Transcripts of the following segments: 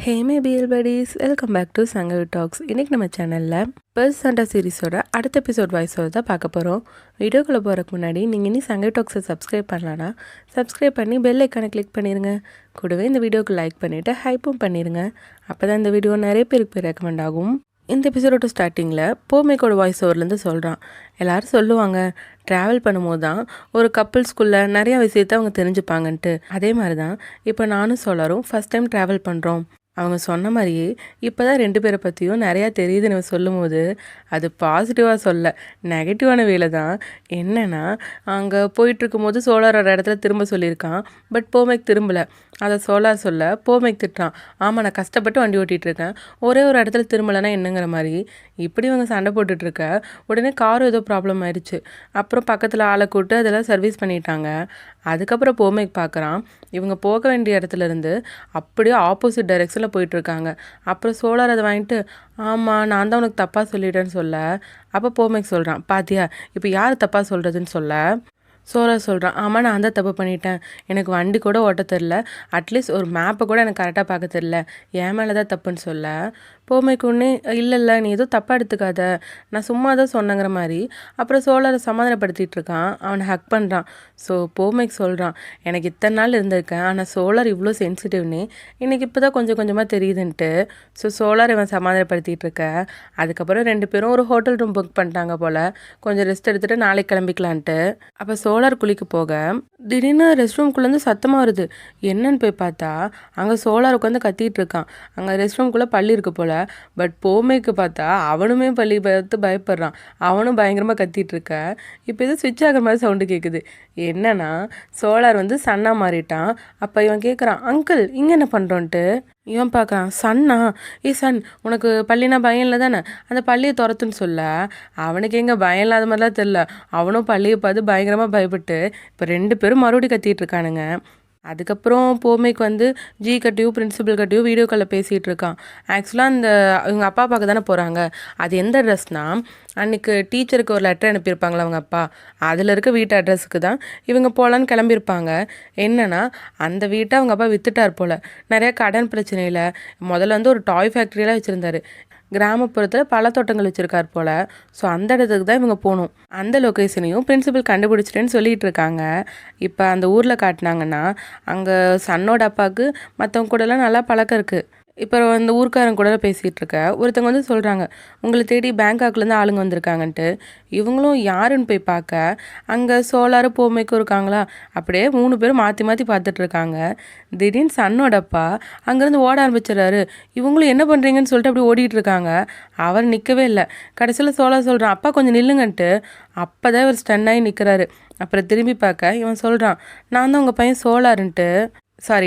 ஹே மே பிஎல் buddies, welcome back to Sangavi talks. இன்றைக்கி நம்ம சேனலில் பர்ஸ் சண்டா சீரிஸோட அடுத்த எபிசோட் வாய்ஸோட தான் பார்க்க போகிறோம். வீடியோக்குள்ளே போகிறதுக்கு முன்னாடி நீங்கள் இனி சங்கவி டாக்ஸை சப்ஸ்கிரைப் பண்ணலான்னா சப்ஸ்கிரைப் பண்ணி பெல் ஐக்கானை கிளிக் பண்ணிடுங்க. கூடவே இந்த வீடியோக்கு லைக் பண்ணிவிட்டு ஹைப்பும் பண்ணிடுங்க. அப்போ தான் இந்த வீடியோ நிறைய பேருக்கு போய் ரெக்கமெண்ட் ஆகும். இந்த எபிசோடோட ஸ்டார்டிங்கில் போமேக்கோட வாய்ஸ் ஓவர்லேருந்து சொல்கிறான். எல்லோரும் சொல்லுவாங்க ட்ராவல் பண்ணும்போது தான் ஒரு கப்புள்ஸ்குள்ளே நிறையா விஷயத்த அவங்க தெரிஞ்சுப்பாங்கன்ட்டு. அதே மாதிரி தான் இப்போ நானும் சொல்லரும் ஃபஸ்ட் டைம் ட்ராவல் பண்ணுறோம். அவங்க சொன்ன மாதிரியே இப்போ தான் 2 பேரை பற்றியும் நிறையா தெரியுதுன்னு சொல்லும் போது அது பாசிட்டிவாக சொல்ல நெகட்டிவான வேலை தான். என்னென்னா அங்கே போயிட்டுருக்கும்போது சோலாரோட இடத்துல திரும்ப சொல்லியிருக்கான். பட் போமேக் திரும்பலை. அதை சோலார் சொல்ல போமேக் திட்டுறான். ஆமாம், நான் கஷ்டப்பட்டு வண்டி ஓட்டிகிட்ருக்கேன், ஒரே ஒரு இடத்துல திரும்பலைன்னா என்னங்கிற மாதிரி இப்படி அவங்க சண்டை போட்டுட்ருக்க. உடனே காரும் ஏதோ ப்ராப்ளம் ஆயிடுச்சு. அப்புறம் பக்கத்தில் ஆளை கூப்பிட்டு அதெல்லாம் சர்வீஸ் பண்ணிட்டாங்க. அதுக்கப்புறம் போமேக் பார்க்குறான் இவங்க போக வேண்டிய இடத்துலேருந்து அப்படியே ஆப்போசிட் டைரெக்ஷனில் போயிட்டுருக்காங்க. அப்புறம் சோலார் அதை வாங்கிட்டு ஆமாம் நான் தான் உனக்கு தப்பாக சொல்லிட்டேன்னு சொல்ல. அப்போ போமேக் சொல்கிறான், பாத்தியா இப்போ யார் தப்பாக சொல்கிறதுன்னு சொல்ல. சோலார் சொல்கிறான், ஆமாம் நான் தான் தப்பு பண்ணிட்டேன், எனக்கு வண்டி கூட ஓட்ட தெரில, அட்லீஸ்ட் ஒரு மேப்பை கூட எனக்கு கரெக்டாக பார்க்க தெரில, என் மேலே தான் தப்புன்னு சொல்ல. போமேக்கு ஒன்று இல்லை நீ எதுவும் தப்பாக எடுத்துக்காத, நான் சும்மா தான் சொன்னங்கிற மாதிரி அப்புறம் சோலாரை சமாதானப்படுத்திட்டு இருக்கான். அவனை ஹக் பண்ணுறான். ஸோ போமேக் சொல்கிறான், எனக்கு இத்தனை நாள் இருந்திருக்கேன் ஆனால் சோலார் இவ்வளோ சென்சிட்டிவ்னு இன்றைக்கி இப்போ தான் கொஞ்சம் கொஞ்சமாக தெரியுதுன்ட்டு. ஸோ சோலார் இவன் சமாதானப்படுத்திட்டு இருக்க. அதுக்கப்புறம் 2 பேரும் ஒரு ஹோட்டல் ரூம் புக் பண்ணிட்டாங்க போல், கொஞ்சம் ரெஸ்ட் எடுத்துகிட்டு நாளைக்கு கிளம்பிக்கலான்ட்டு. அப்போ சோலார் குளிக்க போக திடீர்னு ரெஸ்ட் ரூம்குள்ளேருந்து சத்தமாக வருது. என்னன்னு போய் பார்த்தா அங்கே சோலார் உட்காந்து கத்திட்டு இருக்கான். அங்கே ரெஸ்ட் ரூம்குள்ளே பள்ளி இருக்கு போல். பட் போமேக்கு பார்த்தா அவனுமே பள்ளி பார்த்து பயப்படுறான். அவனும் பயங்கரமாக கத்திட்டு இருக்க. இப்போ இது ஸ்விட்ச் ஆகிற மாதிரி சவுண்டு கேட்குது. என்னன்னா சோலார் வந்து சன்னா மாறிட்டான். அப்போ இவன் கேட்குறான், அங்கிள் இங்கே என்ன பண்ணுறோன்ட்டு. இவன் பார்க்குறான், சன்னா சன் உனக்கு பள்ளினா பயம் இல்லை தானே, அந்த பள்ளியை துரத்துன்னு சொல்ல. அவனுக்கு எங்கே பயம் இல்லாத மாதிரிலாம் தெரில. அவனும் பள்ளியை பார்த்து பயங்கரமாக பயப்பட்டு இப்போ 2 பேரும் மறுபடியும் கத்திட்டு இருக்கானுங்க. அதுக்கப்புறம் போமேக்கு வந்து ஜி கட்டியும் பிரின்சிபல் கட்டியும் வீடியோ காலில் பேசிகிட்டு இருக்கான். ஆக்சுவலாக அந்த இவங்க அப்பா பார்க்க தானே போகிறாங்க. அது எந்த அட்ரஸ்னால் அன்றைக்கி டீச்சருக்கு ஒரு லெட்டர் அனுப்பியிருப்பாங்களா அவங்க அப்பா, அதில் இருக்க வீட்டு அட்ரஸுக்கு தான் இவங்க போகலான்னு கிளம்பியிருப்பாங்க. என்னென்னா அந்த வீட்டை அவங்க அப்பா விற்றுட்டார் போல். நிறையா கடன் பிரச்சனையில் முதல்ல வந்து ஒரு டாய் ஃபேக்ட்ரியெலாம் வச்சுருந்தாரு. கிராமப்புறத்தில் பல தோட்டங்கள் வச்சுருக்கார் போல். ஸோ அந்த இடத்துக்கு தான் இவங்க போகணும். அந்த லொக்கேஷனையும் பிரின்சிபல் கண்டுபிடிச்சிட்டேன்னு சொல்லிகிட்டு இருக்காங்க. இப்போ அந்த ஊரில் காட்டினாங்கன்னா அங்கே சன்னோட அப்பாவுக்கு மற்றவங்க கூடலாம் நல்லா பழக்கம் இருக்குது. இப்போ அந்த ஊர்க்காரங்க கூட பேசிகிட்டு இருக்க ஒருத்தவங்க வந்து சொல்கிறாங்க, உங்களை தேடி பேங்காக்லேருந்து ஆளுங்க வந்திருக்காங்கன்ட்டு. இவங்களும் யாருன்னு போய் பார்க்க அங்கே சோலாரு போமேக்கும் இருக்காங்களா. அப்படியே 3 பேரும் மாற்றி மாற்றி பார்த்துட்ருக்காங்க. திடீர்னு சன்னோடப்பா அங்கேருந்து ஓட ஆரம்பிச்சிடறாரு. இவங்களும் என்ன பண்ணுறீங்கன்னு சொல்லிட்டு அப்படி ஓடிட்டு இருக்காங்க. அவர் நிற்கவே இல்லை. கடைசியில் சோலார் சொல்கிறான், அப்பா கொஞ்சம் நில்லுங்கன்ட்டு. அப்போ தான் இவர் ஸ்டன் ஆகி நிற்கிறாரு. அப்புறம் திரும்பி பார்க்க இவன் சொல்கிறான், நான் தான் உங்கள் பையன் சோலாருன்ட்டு.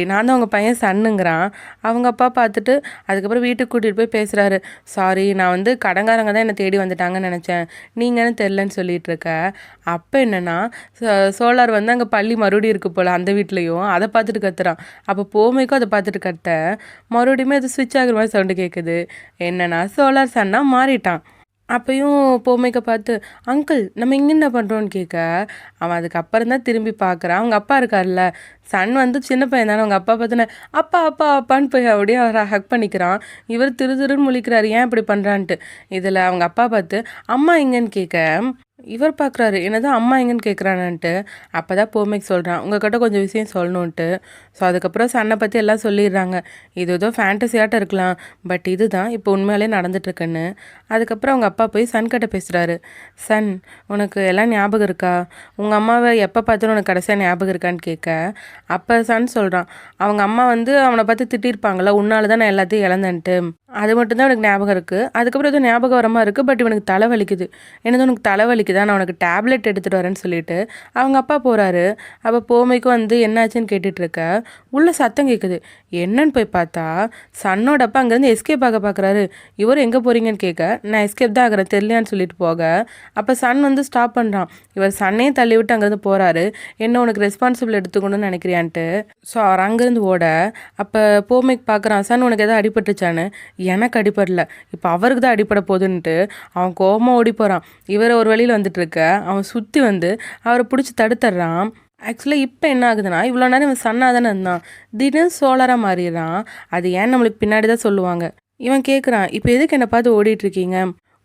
நான் தான் உங்கள் பையன் சன்னுங்கிறான். அவங்க அப்பா பார்த்துட்டு அதுக்கப்புறம் வீட்டுக்கு கூட்டிகிட்டு போய் பேசுகிறாரு. சாரி, நான் வந்து கடங்காரங்க தான் என்னை தேடி வந்துட்டாங்கன்னு நினச்சேன், நீங்கன்னு தெரிலன்னு சொல்லிகிட்டு இருக்க. அப்போ என்னென்னா சோலார் வந்து அங்கே பள்ளி மறுபடியும் இருக்குது போல் அந்த வீட்லேயும். அதை பார்த்துட்டு கத்துறான். அப்போ போமேக்கும் அதை பார்த்துட்டு கத்த மறுபடியுமே அது ஸ்விட்ச் ஆகிற மாதிரி சவுண்டு கேட்குது. என்னென்னா சோலார் சன்னா மாறிட்டான். அப்பையும் போமேக்க பார்த்து, அங்கிள் நம்ம இங்கே என்ன பண்ணுறோன்னு கேட்க அவன் அதுக்கப்புறம் தான் திரும்பி பார்க்குறான். அவங்க அப்பா இருக்கார்ல, சன் வந்து சின்ன பையன் தானே, அவங்க அப்பா பார்த்துன்னு அப்பா அப்பா அப்பான்னு போய் அப்படியே அவரை ஹக் பண்ணிக்கிறான். இவர் திருன்னு முழிக்கிறாரு, ஏன் இப்படி பண்ணுறான்ட்டு. இதில் அவங்க அப்பா பார்த்து அம்மா எங்கன்னு கேட்க இவர் பார்க்குறாரு, என்னதான் அம்மா எங்கன்னு கேட்குறான்ட்டு. அப்போ தான் போமேக் சொல்கிறான், உங்கள்கிட்ட கொஞ்சம் விஷயம் சொல்லணுன்ட்டு. ஸோ அதுக்கப்புறம் சன்னை பற்றி எல்லாம் சொல்லிடுறாங்க. இது ஏதோ ஃபேண்டசியாட்டம் இருக்கலாம், பட் இது தான் இப்போ உண்மையிலே நடந்துட்டுருக்குன்னு. அதுக்கப்புறம் அவங்க அப்பா போய் சன் கிட்ட பேசுகிறாரு. சன், உனக்கு எல்லாம் ஞாபகம் இருக்கா, உங்கள் அம்மாவை எப்போ பார்த்தாலும் உனக்கு கடைசியாக ஞாபகம் இருக்கான்னு கேட்க அப்போ சன் சொல்கிறான், அவங்க அம்மா வந்து அவனை பார்த்து திட்டிருப்பாங்களா, உன்னால தான் நான் எல்லாத்தையும் இழந்தேன்ட்டு. அது மட்டும்தான் எனக்கு ஞாபகம் இருக்குது. அதுக்கப்புறம் எதுவும் ஞாபகம் வரமா இருக்குது, பட் இவனுக்கு தலைவலிக்குது. என்னது உனக்கு தலைவலிக்குதா, நான் உனக்கு டேப்லெட் எடுத்துகிட்டு வரேன்னு சொல்லிட்டு அவங்க அப்பா போகிறாரு. அப்போ போமைக்கும் வந்து என்னாச்சுன்னு கேட்டுட்ருக்க உள்ள சத்தம் கேட்குது. என்னன்னு போய் பார்த்தா சன்னோட அப்பா அங்கேருந்து எஸ்கேப் ஆக பார்க்குறாரு. இவர் எங்கே போகிறீங்கன்னு கேட்க நான் எஸ்கேப் தான் ஆகிறேன் தெரியலையான்னு சொல்லிட்டு போக அப்போ சன் வந்து ஸ்டாப் பண்ணுறான். இவர் சன்னையும் தள்ளி விட்டு அங்கேருந்து போகிறாரு. என்ன உனக்கு ரெஸ்பான்சிபிள் எடுத்துக்கணும்னு நினைக்கிறியான்ட்டு. ஸோ அவர் அங்கேருந்து ஓட அப்போ போமைக்கு பார்க்குறான், சன் உனக்கு எதாவது அடிபட்டுச்சான்னு. எனக்கு அடிப்படல, இப்போ அவருக்கு தான் அடிப்பட போகுதுன்ட்டு அவன் கோபமாக ஓடி போகிறான். இவர் ஒரு வழியில் வந்துட்டு இருக்க அவன் சுற்றி வந்து அவரை பிடிச்சி தடுத்துட்றான். ஆக்சுவலாக இப்போ என்ன ஆகுதுன்னா, இவ்வளோ நேரம் இவன் சன்னா தானே இருந்தான். திடீர்னு சோலாராக மாறிடுறான். அது ஏன் நம்மளுக்கு பின்னாடி தான் சொல்லுவாங்க. இவன் கேட்குறான், இப்போ எதுக்கு என்னை பார்த்து ஓடிட்டுருக்கீங்க?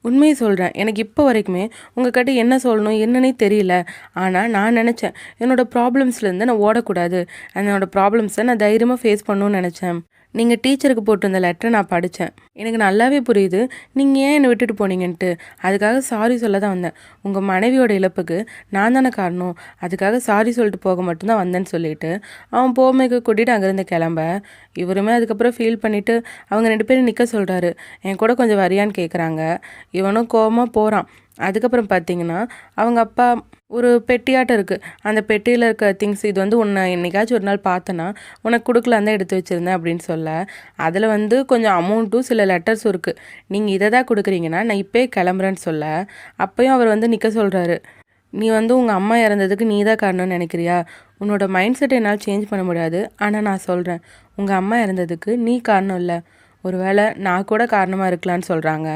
உண்மையை சொல்கிறேன். எனக்கு இப்போ வரைக்குமே உங்ககிட்ட என்ன சொல்லணும் என்னன்னே தெரியல. ஆனால் நான் நினச்சேன், என்னோடய ப்ராப்ளம்ஸ்லேருந்து நான் ஓடக்கூடாது. என்னோடய ப்ராப்ளம்ஸை நான் தைரியமாக ஃபேஸ் பண்ணணும்னு நினச்சேன். நீங்கள் டீச்சருக்கு போட்டிருந்த லெட்டரை நான் படித்தேன். எனக்கு நல்லாவே புரியுது நீங்கள் ஏன் என்னை விட்டுட்டு போனீங்கன்ட்டு. அதுக்காக சாரி சொல்ல தான் வந்தேன். உங்கள் மனைவியோட இழப்புக்கு நான் தானே காரணம். அதுக்காக சாரி சொல்லிட்டு போக மட்டும்தான் வந்தேன்னு சொல்லிட்டு அவன் போமைக்கு கூட்டிகிட்டு அங்கேருந்து கிளம்ப, இவருமே அதுக்கப்புறம் ஃபீல் பண்ணிவிட்டு அவங்க 2 பேரும் நிற்க சொல்கிறாரு. என் கூட கொஞ்சம் வரியான்னு கேட்குறாங்க. இவனும் கோவமாக போகிறான். அதுக்கப்புறம் பார்த்தீங்கன்னா அவங்க அப்பா ஒரு பெட்டியாட்டம் இருக்குது. அந்த பெட்டியில் இருக்க திங்ஸ் இது வந்து உன்னை என்னைக்காச்சும் ஒரு நாள் பார்த்தேன்னா உனக்கு கொடுக்கலான் தான் எடுத்து வச்சுருந்தேன் அப்படின்னு சொல்ல, அதில் வந்து கொஞ்சம் அமௌண்ட்டும் சில லெட்டர்ஸும் இருக்குது. நீங்கள் இதை தான் கொடுக்குறீங்கன்னா நான் இப்போயே கிளம்புறேன்னு சொல்ல, அப்போயும் அவர் வந்து நிற்க சொல்கிறாரு. நீ வந்து உங்கள் அம்மா இறந்ததுக்கு நீ தான் காரணம்னு நினைக்கிறியா? உன்னோட மைண்ட் செட்டை என்னால் சேஞ்ச் பண்ண முடியாது. ஆனால் நான் சொல்கிறேன், உங்கள் அம்மா இறந்ததுக்கு நீ காரணம் இல்லை, ஒரு வேளை நான் கூட காரணமாக இருக்கலான்னு சொல்கிறாங்க.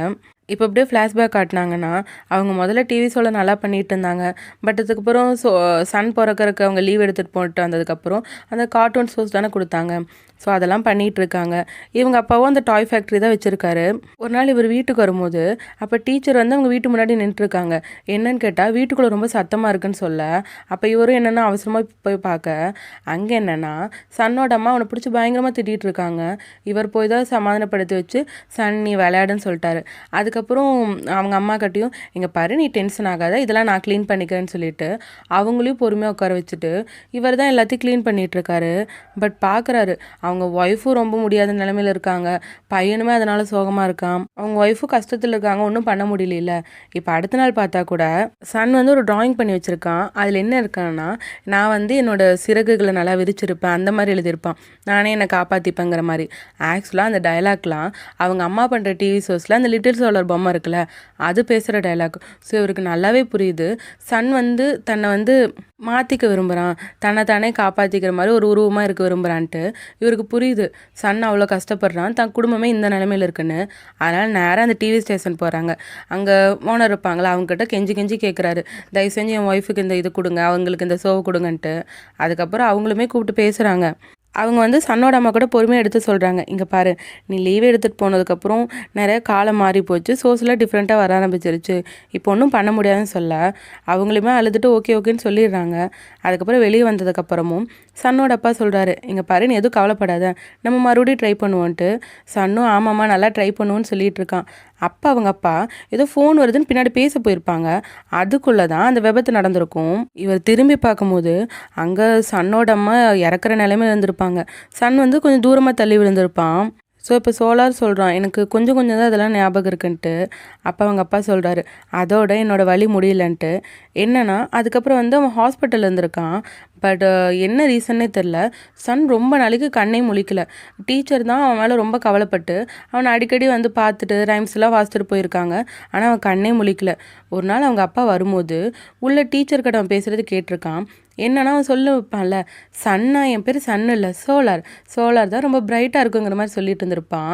இப்போ அப்படியே ஃப்ளாஷ்பேக் காட்டினாங்கன்னா, அவங்க முதல்ல டிவி ஷோவில் நல்லா பண்ணிகிட்டு இருந்தாங்க. பட் அதுக்கப்புறம் சன் பிறக்கறக்கு அவங்க லீவ் எடுத்துகிட்டு போட்டு வந்ததுக்கப்புறம் அந்த கார்ட்டூன் ஷோஸ் தானே கொடுத்தாங்க. ஸோ அதெல்லாம் பண்ணிகிட்டு இருக்காங்க. இவங்க அப்பாவும் அந்த டாய் ஃபேக்ட்ரி தான் வச்சுருக்காரு. ஒரு நாள் இவர் வீட்டுக்கு வரும்போது அப்போ டீச்சர் வந்து அவங்க வீட்டு முன்னாடி நின்றுருக்காங்க. என்னன்னு கேட்டால் வீட்டுக்குள்ளே ரொம்ப சத்தமாக இருக்குன்னு சொல்ல, அப்போ இவரும் என்னென்னா அவசரமாக போய் பார்க்க, அங்கே என்னென்னா சன்னோட அம்மா அவனை பிடிச்சி பயங்கரமாக திட்டிகிட்டு இருக்காங்க. இவர் போய் தான் சமாதானப்படுத்தி வச்சு, சன் நீ விளையாடுன்னு சொல்லிட்டாரு. அதுக்கப்புறம் அவங்க அம்மா கட்டியும், இங்கே பாரு நீ டென்ஷன் ஆகாத, இதெல்லாம் நான் க்ளீன் பண்ணிக்கிறேன்னு சொல்லிட்டு அவங்களையும் பொறுமையாக உட்கார வச்சுட்டு இவர் தான் எல்லாத்தையும் க்ளீன் பண்ணிகிட்ருக்காரு. பட் பார்க்குறாரு அவங்க ஒய்ஃபும் ரொம்ப முடியாத நிலமையில இருக்காங்க. பையனுமே அதனால் சோகமாக இருக்கான். அவங்க ஒய்ஃபும் கஷ்டத்தில் இருக்காங்க. ஒன்றும் பண்ண முடியல. இப்போ அடுத்த நாள் பார்த்தா கூட சன் வந்து ஒரு ட்ராயிங் பண்ணி வச்சுருக்கான். அதில் என்ன இருக்கான்னா, நான் வந்து என்னோடய சிறகுகளை நல்லா விரிச்சிருப்பேன் அந்த மாதிரி எழுதியிருப்பான். நானே என்னை காப்பாற்றிப்பேங்கிற மாதிரி. ஆக்சுவலாக அந்த டைலாக்லாம் அவங்க அம்மா பண்ணுற டிவி ஷோஸில் அந்த லிட்டில் சோலர் பொம்மை இருக்குல்ல, அது பேசுகிற டைலாக். ஸோ இவருக்கு நல்லாவே புரியுது, சன் வந்து தன்னை வந்து மாற்றிக்க விரும்புகிறான், தன்னை தானே காப்பாற்றிக்கிற மாதிரி ஒரு உருவமாக இருக்க விரும்புகிறான்ட்டு இவருக்கு புரியுது. சன் அவ்வளோ கஷ்டப்படுறான், தன் குடும்பமே இந்த நிலைமையில் இருக்குன்னு. அதனால் நேராக அந்த டிவி ஸ்டேஷன் போகிறாங்க. அங்கே ஓனர் இருப்பாங்களா, அவங்ககிட்ட கெஞ்சி கெஞ்சி கேட்குறாரு, தயவு செஞ்சு என் ஒய்ஃபுக்கு இந்த இது கொடுங்க, அவங்களுக்கு இந்த ஷோவை கொடுங்கன்ட்டு. அதுக்கப்புறம் அவங்களுமே கூப்பிட்டு பேசுகிறாங்க. அவங்க வந்து சன்னோட அம்மா கூட பொறுமையாக எடுத்து சொல்கிறாங்க, இங்கே பாரு நீ லீவ் எடுத்துகிட்டு போனதுக்கப்புறம் நிறைய காலம் மாறி போச்சு, சோர்ஸ்லாம் டிஃப்ரெண்ட்டாக வர ஆரம்பிச்சிருச்சு, இப்போ ஒன்றும் பண்ண முடியாதுன்னு சொல்ல அவங்களுமே அழுதுட்டு ஓகே ஓகேன்னு சொல்லிடுறாங்க. அதுக்கப்புறம் வெளியே வந்ததுக்கப்புறமும் சன்னோட அப்பா சொல்கிறாரு, இங்கே பாரு நீ எதுவும் கவலைப்படாத, நம்ம மறுபடியும் ட்ரை பண்ணுவோன்ட்டு. சன்னும் ஆமாம்மா நல்லா ட்ரை பண்ணுவோன்னு சொல்லிட்டு இருக்கான். அப்போ அவங்க அப்பா ஏதோ ஃபோன் வருதுன்னு பின்னாடி பேச போயிருப்பாங்க. அதுக்குள்ளே தான் அந்த விபத்து நடந்திருக்கும். இவர் திரும்பி பார்க்கும்போது அங்கே சன்னோட அம்மா இறக்குற நிலைமையில் இருந்திருப்பாங்க. சன் வந்து கொஞ்சம் தூரமாக தள்ளி விழுந்திருப்பான். ஸோ இப்போ சோலார் சொல்கிறான், எனக்கு கொஞ்சம் கொஞ்சம் தான் அதெல்லாம் ஞாபகம் இருக்குன்ட்டு. அப்போ அவங்க அப்பா சொல்கிறாரு, அதோட என்னோடய வலி முடியலன்ட்டு. என்னன்னா அதுக்கப்புறம் வந்து அவன் ஹாஸ்பிட்டலில் இருந்திருக்கான். பட் என்ன ரீசன்னே தெரில, சன் ரொம்ப நாளைக்கு கண்ணே முழிக்கல. டீச்சர் தான் அவன் மேலே ரொம்ப கவலைப்பட்டு அவனை அடிக்கடி வந்து பார்த்துட்டு ரைம்ஸ்லாம் வாசிச்சுட்டு போயிருக்காங்க. ஆனால் அவன் கண்ணே முழிக்கல. ஒரு நாள் அவங்க அப்பா வரும்போது உள்ள டீச்சர்கிட்ட அவன் பேசுகிறது கேட்டிருக்கான். என்னன்னா அவன் சொல்ல வைப்பான்ல, சன்னா என் பேர் சன்னு இல்லை சோலார், சோலார் தான் ரொம்ப பிரைட்டாக இருக்குங்கிற மாதிரி சொல்லிட்டு இருந்திருப்பான்.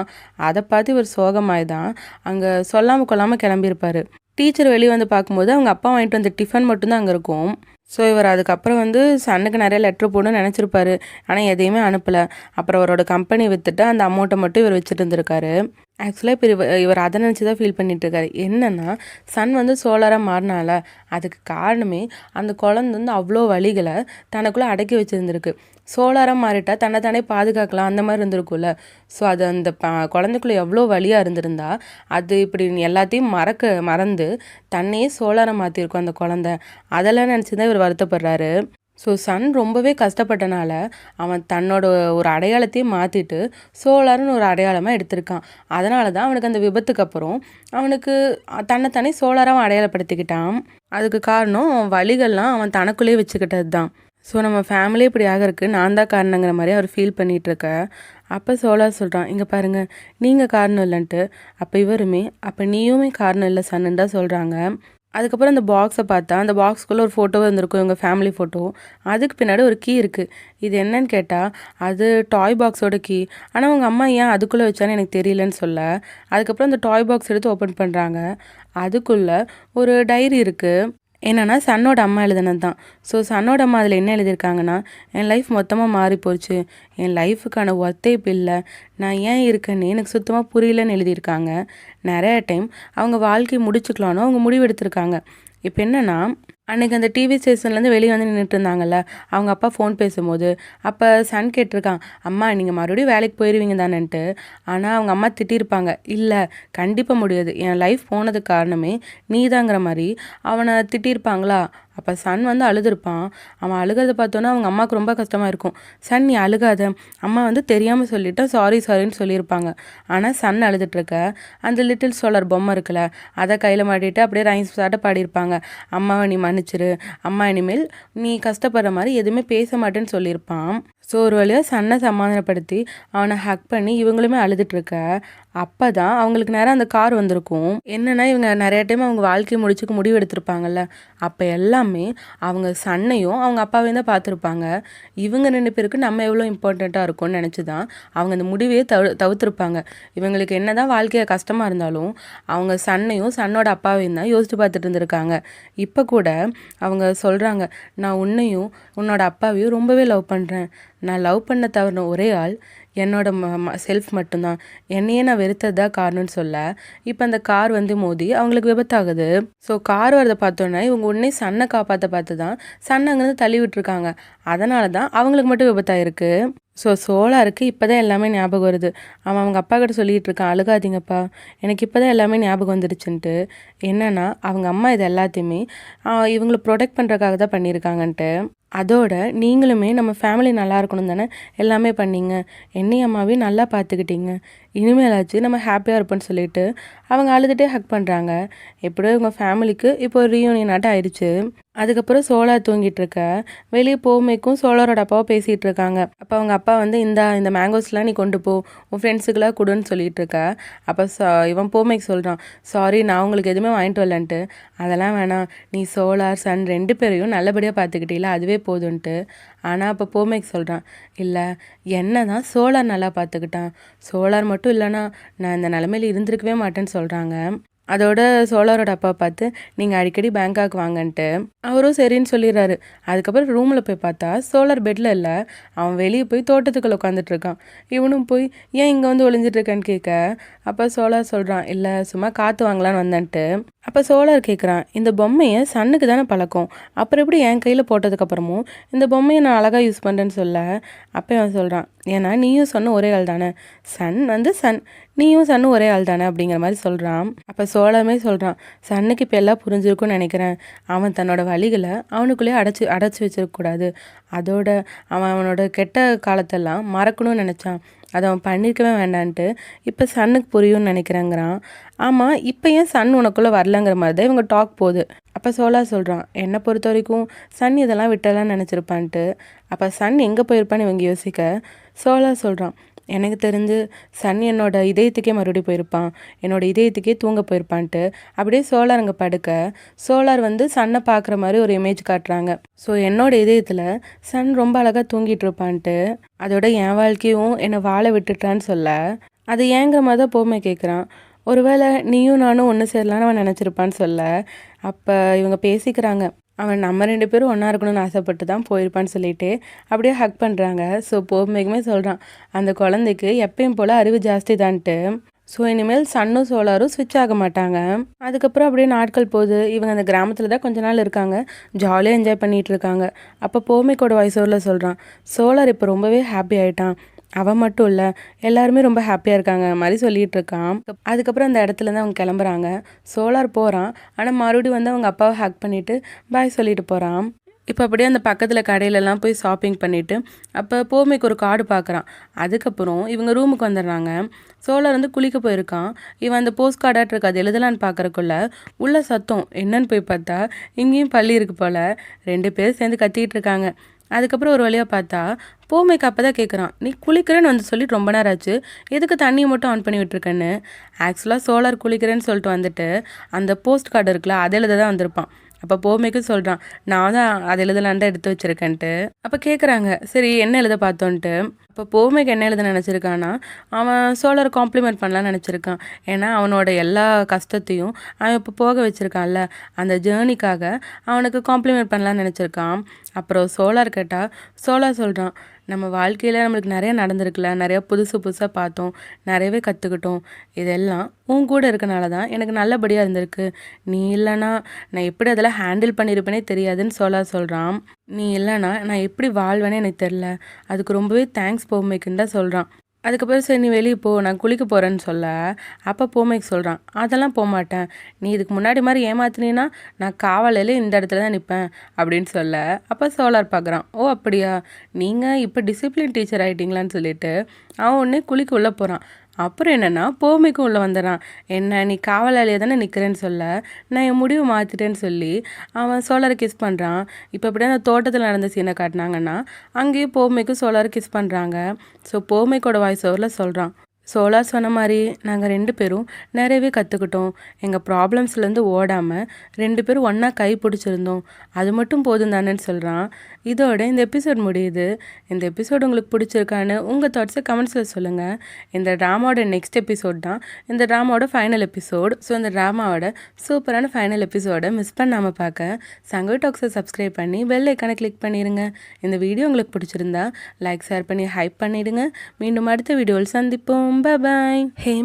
அதை பார்த்து இவர் சோகமாய் தான் அங்கே சொல்லாமல் கொள்ளாமல் கிளம்பியிருப்பார். டீச்சர் வெளியே வந்து பார்க்கும்போது அவங்க அப்பா வாங்கிட்டு வந்த டிஃபன் மட்டும்தான் அங்கே இருக்கும். ஸோ இவர் அதுக்கப்புறம் வந்து சன்னுக்கு நிறைய லெட்ரு போடணும்னு நினச்சிருப்பாரு. ஆனால் எதையுமே அனுப்பலை. அப்புறம் அவரோட கம்பெனி விற்றுட்டு அந்த அமௌண்ட்டை மட்டும் இவர் வச்சுட்டு இருந்திருக்காரு. ஆக்சுவலாக இப்போ இவர் அதை நினச்சி தான் ஃபீல் பண்ணிகிட்ருக்காரு. என்னென்னா சன் வந்து சோலாராக மாறினால அதுக்கு காரணமே அந்த குழந்தை வந்து அவ்வளோ வலிகளை தனக்குள்ளே அடக்கி வச்சுருந்துருக்கு. சோலாராக மாறிட்டா தன்னை தானே பாதுகாக்கலாம் அந்த மாதிரி இருந்திருக்கும்ல. ஸோ அது அந்த குழந்தைக்குள்ளே எவ்வளோ வலியாக இருந்திருந்தா அது இப்படி எல்லாத்தையும் மறந்து தன்னையே சோலாராக மாற்றிருக்கும் அந்த குழந்தை. அதெல்லாம் நினச்சி தான் இவர் வருத்தப்படுறாரு. ஸோ சன் ரொம்பவே கஷ்டப்பட்டனால அவன் தன்னோட ஒரு அடையாளத்தையே மாற்றிட்டு சோலார்னு ஒரு அடையாளமாக எடுத்திருக்கான். அதனால தான் அவனுக்கு அந்த விபத்துக்கு அப்புறம் அவனுக்கு தன்னைத்தானே சோலாராக அடையாளப்படுத்திக்கிட்டான். அதுக்கு காரணம் அவன் வலிகள்லாம் அவன் தனக்குள்ளேயே வச்சுக்கிட்டது தான். ஸோ நம்ம ஃபேமிலி இப்படி ஆகிறதுக்கு நான் தான் காரணங்கிற மாதிரி அவர் ஃபீல் பண்ணிகிட்ருக்க. அப்போ சோலார் சொல்கிறான், இங்கே பாருங்கள் நீங்கள் காரணம் இல்லைன்ட்டு. அப்போ இவருமே அப்போ நீயுமே காரணம் இல்லை சன்னு தான் சொல்கிறாங்க. அதுக்கப்புறம் அந்த பாக்ஸை பார்த்தா அந்த பாக்ஸ்குள்ளே ஒரு ஃபோட்டோவும் இருந்திருக்கும், இவங்க ஃபேமிலி ஃபோட்டோ. அதுக்கு பின்னாடி ஒரு கீ இருக்குது. இது என்னன்னு கேட்டால் அது டாய் பாக்ஸோட கீ. ஆனால் அவங்க அம்மா ஏன் அதுக்குள்ளே வச்சான்னு எனக்கு தெரியலன்னு சொல்ல, அதுக்கப்புறம் அந்த டாய் பாக்ஸ் எடுத்து ஓப்பன் பண்ணுறாங்க. அதுக்குள்ளே ஒரு டைரி இருக்குது. என்னன்னா சன்னோட அம்மா எழுதுனது தான். ஸோ சன்னோட அம்மா அதில் என்ன எழுதியிருக்காங்கன்னா, என் லைஃப் மொத்தமாக மாறி போச்சு, என் லைஃபுக்கான ஒர்த்தே இப்போ இல்லை, நான் ஏன் இருக்கேன்னு எனக்கு சுத்தமாக புரியலன்னு எழுதியிருக்காங்க. நிறைய டைம் அவங்க வாழ்க்கையை முடிச்சுக்கலான்னு அவங்க முடிவு எடுத்திருக்காங்க. இப்போ என்னென்னா, அன்றைக்கி அந்த டிவி ஸ்டேஷன்லேருந்து வெளியே வந்து நின்றுட்டு இருந்தாங்கல்ல, அவங்க அப்பா ஃபோன் பேசும்போது அப்போ சன் கேட்டிருக்கான், அம்மா நீங்கள் மறுபடியும் வேலைக்கு போயிடுவீங்க தானேன்ட்டு. ஆனால் அவங்க அம்மா திட்டியிருப்பாங்க, இல்லை கண்டிப்பாக முடியாது, என் லைஃப் போனதுக்கு காரணமே நீதாங்கிற மாதிரி அவனை திட்டியிருப்பாங்களா. அப்போ சன் வந்து அழுதுருப்பான். அவன் அழுகிறத பார்த்தோன்னா அவங்க அம்மாவுக்கு ரொம்ப கஷ்டமாக இருக்கும். சன் நீ அழுகாத, அம்மா வந்து தெரியாமல் சொல்லிட்டா சாரின்னு சொல்லியிருப்பாங்க. ஆனால் சன் அழுதுட்ருக்க அந்த லிட்டில் சோலார் பொம்மை இருக்குல்ல, அதை கையில் மாட்டிட்டு அப்படியே ரைம்ஸ் சாட்ட பாடியிருப்பாங்க. அம்மாவை நீ மன்னிச்சிரு, அம்மா இனிமேல் நீ கஷ்டப்படுற மாதிரி எதுவுமே பேச மாட்டேன்னு சொல்லியிருப்பான். ஸோ ஒரு வழியாக சன்னை சமாதானப்படுத்தி அவனை ஹக் பண்ணி இவங்களுமே அழுதுட்ருக்க அப்போ தான் அவங்களுக்கு நேரம் அந்த கார் வந்திருக்கும். என்னென்னா இவங்க நிறைய டைம் அவங்க வாழ்க்கையை முடிச்சுக்க முடிவு எடுத்திருப்பாங்கல்ல, அப்போ எல்லாமே அவங்க சன்னையும் அவங்க அப்பாவையும் தான் பார்த்துருப்பாங்க. இவங்க 2 பேருக்கு நம்ம எவ்வளோ இம்பார்ட்டண்ட்டாக இருக்கும்னு நினச்சி தான் அவங்க அந்த முடிவையே தவிர்த்துருப்பாங்க. இவங்களுக்கு என்ன தான் வாழ்க்கையை கஷ்டமாக இருந்தாலும் அவங்க சன்னையும் சன்னோட அப்பாவையும் தான் யோசித்து பார்த்துட்டு இருந்திருக்காங்க. இப்போ கூட அவங்க சொல்கிறாங்க, நான் உன்னையும் உன்னோட அப்பாவையும் ரொம்பவே லவ் பண்ணுறேன், நான் லவ் பண்ண தவறின ஒரே ஆள் என்னோட செல்ஃப் மட்டும்தான், என்னையே நான் வெறுத்தது தான் காரணம்னு சொல்ல இப்போ அந்த கார் வந்து மோதி அவங்களுக்கு விபத்தாகுது. ஸோ கார் வரதை பார்த்தோன்னே இவங்க உடனே சன்னை காப்பாற்ற பார்த்து தான் சன்னை அங்கேருந்து தள்ளி விட்டுருக்காங்க. அதனால தான் அவங்களுக்கு மட்டும் விபத்தாயிருக்கு. ஸோ சோலாருக்கு இப்போ தான் எல்லாமே ஞாபகம் வருது. அவன் அவங்க அப்பா கிட்ட சொல்லிகிட்டு இருக்கான், அழுகாதீங்கப்பா, எனக்கு இப்போ தான் எல்லாமே ஞாபகம் வந்துடுச்சுன்ட்டு. என்னென்னா அவங்க அம்மா இது எல்லாத்தையுமே இவங்களை ப்ரொடெக்ட் பண்ணுறதுக்காக தான் பண்ணியிருக்காங்கன்ட்டு. அதோட நீங்களுமே நம்ம ஃபேமிலி நல்லா இருக்கணும் தானே எல்லாமே பண்ணீங்க, என்னையும் அம்மாவையும் நல்லா பார்த்துக்கிட்டீங்க, இனிமேலாச்சு நம்ம ஹாப்பியாக இருப்போன்னு சொல்லிட்டு அவங்க அழுதுகிட்டே ஹக் பண்ணுறாங்க. எப்படியோ இவங்க ஃபேமிலிக்கு இப்போ ஒரு ரீயூனியன் ஆட்டம் ஆயிடுச்சு. அதுக்கப்புறம் சோலார் தூங்கிட்டு இருக்க வெளியே போமைக்கும் சோலாரோட அப்பாவை பேசிகிட்டு இருக்காங்க. அப்போ அவங்க அப்பா வந்து இந்த மேங்கோஸ்லாம் நீ கொண்டு போ, உன் ஃப்ரெண்ட்ஸுக்கெல்லாம் கொடுன்னு சொல்லிட்டு இருக்க. அப்போ இவன் போமைக்கு சொல்கிறான், சாரி நான் உங்களுக்கு எதுவுமே வாங்கிட்டு வரலன்ட்டு. அதெல்லாம் வேணாம், நீ சோலார் சன் 2 பேரையும் நல்லபடியாக பார்த்துக்கிட்டீங்களா அதுவே போதுன்ட்டு. ஆனால் அப்போ போமைக்கு சொல்கிறான், இல்லை என்ன தான் சோலார் நல்லா பார்த்துக்கிட்டான், சோலார் மட்டும் இல்லைனா நான் இந்த நிலமையில இருந்திருக்கவே மாட்டேன்னு சொல்கிறாங்க. அதோட சோலாரோட அப்பா பார்த்து நீங்கள் அடிக்கடி பேங்காக் வாங்கன்ட்டு அவரும் சரின்னு சொல்லிடுறாரு. அதுக்கப்புறம் ரூமில் போய் பார்த்தா சோலார் பெட்டில் இல்லை, அவன் வெளியே போய் தோட்டத்துக்குள்ளே உட்காந்துட்டு இருக்கான். இவனும் போய் ஏன் இங்கே வந்து ஒளிஞ்சிட்ருக்கான்னு கேட்க அப்போ சோலார் சொல்கிறான், இல்லை சும்மா காற்று வாங்கலான்னு வந்தேன்ட்டு. அப்போ சோலார் கேட்குறான், இந்த பொம்மையை சன்னுக்கு தானே பழக்கம், அப்புறம் எப்படி என் கையில் போட்டதுக்கப்புறமும் இந்த பொம்மையை நான் அழகாக யூஸ் பண்ணுறேன்னு சொல்ல அப்போ அவன் சொல்கிறான், ஏன்னா நீயும் சொன்ன ஒரே ஆள் தானே, சன் வந்து சன், நீயும் சன்னும் ஒரே ஆள் தானே அப்படிங்கிற மாதிரி சொல்கிறான். அப்போ சோலாருமே சொல்கிறான், சன்னுக்கு இப்போ எல்லாம் புரிஞ்சிருக்குன்னு நினைக்கிறேன், அவன் தன்னோட வழிகளை அவனுக்குள்ளேயே அடைச்சி வச்சிருக்கக்கூடாது, அதோட அவனோட கெட்ட காலத்தெல்லாம் மறக்கணும்னு நினச்சான், அதை அவன் பண்ணியிருக்கவே வேண்டான்ட்டு இப்போ சன்னுக்கு புரியும்னு நினைக்கிறேங்கிறான். ஆமாம் இப்போ ஏன் சன் உனக்குள்ளே வரலங்கிற மாதிரி தான் இவங்க டாக் போகுது. அப்போ சோலார் சொல்கிறான், என்னை பொறுத்த வரைக்கும் சன் இதெல்லாம் விட்டலாம் நினச்சிருப்பான்ட்டு. அப்போ சன் எங்கே போயிருப்பான்னு இவங்க யோசிக்க சோலார் சொல்கிறான், எனக்கு தெரிஞ்சு சன் என்னோட இதயத்துக்கே மறுபடியும் போயிருப்பான், என்னோட இதயத்துக்கே தூங்க போயிருப்பான்ட்டு. அப்படியே சோலார் அங்கே படுக்க சோலார் வந்து சன்னை பார்க்குற மாதிரி ஒரு இமேஜ் காட்டுறாங்க. ஸோ என்னோட இதயத்தில் சன் ரொம்ப அழகாக தூங்கிட்டு இருப்பான்ட்டு. அதோட என் வாழ்க்கையும் என்னை வாழ விட்டுட்டான்னு சொல்ல அது ஏங்கிற மாதிரி தான் போமே கேட்குறான். ஒருவேளை நீயும் நானும் ஒன்று சேரலான்னு அவன் நினச்சிருப்பான்னு சொல்ல அப்போ இவங்க பேசிக்கிறாங்க, அவன் நம்ம 2 பேரும் ஒன்றா இருக்கணும்னு ஆசைப்பட்டு தான் போயிருப்பான்னு சொல்லிட்டு அப்படியே ஹக் பண்ணுறாங்க. ஸோ போமைக்குமே சொல்கிறான், அந்த குழந்தைக்கு எப்பயும் போல் அறிவு ஜாஸ்தி தான்ட்டு. ஸோ இனிமேல் சன்னும் சோலாரும் ஸ்விட்ச் ஆக மாட்டாங்க. அதுக்கப்புறம் அப்படியே நாட்கள் போகுது. இவங்க அந்த கிராமத்தில் தான் கொஞ்ச நாள் இருக்காங்க, ஜாலியாக என்ஜாய் பண்ணிகிட்டு இருக்காங்க. அப்போ போமைக்கோட வாய்ஸ் ஓவரில் சொல்கிறான், சோலார் இப்போ ரொம்பவே ஹாப்பி ஆகிட்டான், அவன் மட்டும் இல்லை எல்லாருமே ரொம்ப ஹாப்பியாக இருக்காங்க மாதிரி சொல்லிகிட்டு இருக்கான். அதுக்கப்புறம் அந்த இடத்துலேருந்து அவங்க கிளம்புறாங்க. சோலார் போகிறான், ஆனால் மறுபடியும் வந்து அவங்க அப்பாவை ஹக் பண்ணிவிட்டு பாய் சொல்லிட்டு போகிறான். இப்போ அப்படியே அந்த பக்கத்தில் கடையிலலாம் போய் ஷாப்பிங் பண்ணிவிட்டு அப்போ போமைக்கு ஒரு கார்டு பார்க்குறான். அதுக்கப்புறம் இவங்க ரூமுக்கு வந்துடுறாங்க. சோலார் வந்து குளிக்க போயிருக்கான். இவன் அந்த போஸ்ட் கார்டாக இருக்காது எழுதலான்னு பார்க்குறக்குள்ள உள்ள சத்தம் என்னன்னு போய் பார்த்தா இங்கேயும் பள்ளி இருக்கு போல். 2 பேர் சேர்ந்து கத்திக்கிட்டு இருக்காங்க. அதுக்கப்புறம் ஒரு வழியாக பார்த்தா போமைக்கு அப்போ தான் கேட்குறான், நீ குளிக்கிறேன்னு வந்து சொல்லிட்டு ரொம்ப நேரம் ஆச்சு, எதுக்கு தண்ணியை மட்டும் ஆன் பண்ணி விட்டுருக்கேன்னு. ஆக்சுவலாக சோலார் குளிக்கிறேன்னு சொல்லிட்டு வந்துட்டு அந்த போஸ்ட் கார்டு இருக்குல்ல அதில் தான் வந்திருப்பான். அப்போ போமைக்கும் சொல்கிறான், நான் தான் அது எழுதலான்ட்டு எடுத்து வச்சுருக்கேன்ட்டு. அப்போ கேட்குறாங்க, சரி என்ன எழுத பார்த்தோன்ட்டு. அப்போ போமைக்கு என்ன எழுத நினச்சிருக்கான்னா, அவன் சோலரை காம்ப்ளிமெண்ட் பண்ணலான்னு நினச்சிருக்கான். ஏன்னா அவனோட எல்லா கஷ்டத்தையும் அவன் இப்போ போக வச்சுருக்கான்ல, அந்த ஜேர்னிக்காக அவனுக்கு காம்ப்ளிமெண்ட் பண்ணலான்னு நினச்சிருக்கான். அப்புறம் சோலார் கேட்டால் சோலார் சொல்கிறான், நம்ம வாழ்க்கையில் நம்மளுக்கு நிறைய நடந்திருக்குல்ல, நிறையா புதுசு புதுசாக பார்த்தோம், நிறையவே கற்றுக்கிட்டோம். இதெல்லாம் உன் கூட இருக்கனால தான் எனக்கு நல்லபடியாக இருந்திருக்கு. நீ இல்லைனா நான் எப்படி அதெல்லாம் ஹேண்டில் பண்ணியிருப்பேனே தெரியாதுன்னு சொல்கிறான். நீ இல்லைனா நான் எப்படி வாழ்வேனே எனக்கு தெரில, அதுக்கு ரொம்பவே தேங்க்ஸ் போமைக்குன்னு தான் சொல்கிறான். அதுக்கப்புறம் சரி நீ வெளியே போ, நான் குளிக்க போகிறேன்னு சொல்ல, அப்போ போமைக்கு சொல்கிறான், அதெல்லாம் போகமாட்டேன், நீ இதுக்கு முன்னாடி மாதிரி ஏமாத்தினீன்னா நான் காவலையில் இந்த இடத்துல தான் நிற்பேன் அப்படின்னு சொல்ல. அப்போ சோலார் பார்க்குறான், ஓ அப்படியா, நீங்கள் இப்போ டிசிப்ளின் டீச்சர் ஆகிட்டீங்களான்னு சொல்லிட்டு அவன் உடனே குளிக்க உள்ளே போகிறான். அப்புறம் என்னென்னா போமைக்கும் உள்ளே வந்துடுறான். என்ன நீ காவலாளியே தானே நிற்கிறேன்னு சொல்ல, நான் என் முடிவு மாற்றிட்டேன்னு சொல்லி அவன் சோலாரை கிஸ் பண்ணுறான். இப்போ அப்படியே அந்த தோட்டத்தில் நடந்த சீனை காட்டினாங்கன்னா அங்கேயும் போமைக்கும் சோலாரை கிஸ் பண்ணுறாங்க. ஸோ போமைக்கோட வாய்ஸ் ஓவரில் சொல்கிறான், சோலார் சொன்ன மாதிரி நாங்கள் 2 பேரும் நிறையவே கற்றுக்கிட்டோம். எங்கள் ப்ராப்ளம்ஸ்லேருந்து ஓடாமல் 2 பேரும் ஒன்றா கை பிடிச்சிருந்தோம், அது மட்டும் போதும் தானேன்னு சொல்கிறான். இதோட இந்த எபிசோட் முடியுது. இந்த எபிசோடு உங்களுக்கு பிடிச்சிருக்கான்னு உங்கள் தாட்ஸை கமெண்ட்ஸில் சொல்லுங்கள். இந்த ட்ராமாவோட நெக்ஸ்ட் எபிசோட் தான் இந்த ட்ராமாவோட ஃபைனல் எபிசோட். ஸோ இந்த ட்ராமாவோட சூப்பரான ஃபைனல் எபிசோடை மிஸ் பண்ணாமல் பார்க்க சங்கவி டாக்ஸை சப்ஸ்கிரைப் பண்ணி பெல் ஐக்கானை கிளிக் பண்ணிடுங்க. இந்த வீடியோ உங்களுக்கு பிடிச்சிருந்தா லைக் ஷேர் பண்ணி ஹைப் பண்ணிவிடுங்க. மீண்டும் அடுத்த வீடியோவில் சந்திப்போம். Bye bye. Hey.